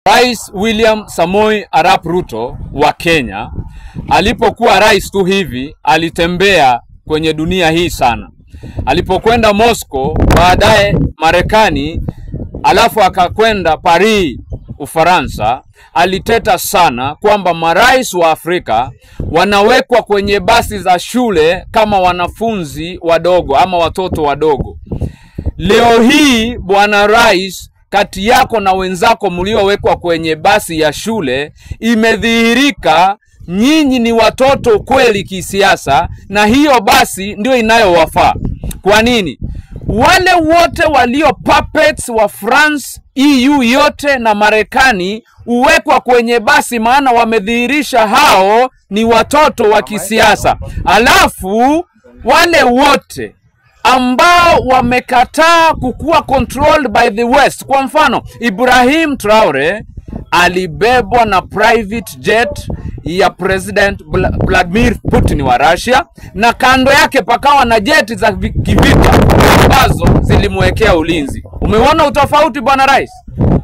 Rais William Samoei Arap Ruto wa Kenya alipokuwa rais tu hivi alitembea kwenye dunia hii sana. Alipokwenda Moscow, baadaye Marekani, alafu akakwenda Paris, Ufaransa, aliteta sana kwamba marais wa Afrika wanawekwa kwenye basi za shule kama wanafunzi wadogo ama watoto wadogo. Leo hii bwana rais, kati yako na wenzako mliowekwa kwenye basi ya shule, imedhihirika nyinyi ni watoto kweli kisiasa, na hiyo basi ndio inayowafaa. Kwa nini? Wale wote walio puppets wa France, EU yote na Marekani uwekwa kwenye basi, maana wamedhihirisha hao ni watoto wa kisiasa. Alafu wale wote ambao wamekataa kukuwa controlled by the West. Kwa mfano, Ibrahim Traore alibebwa na private jet ya President Vladimir Putin wa Russia, na kando yake pakawa na jeti za kivita ambazo zilimwekea ulinzi. Umeona utofauti bwana rais?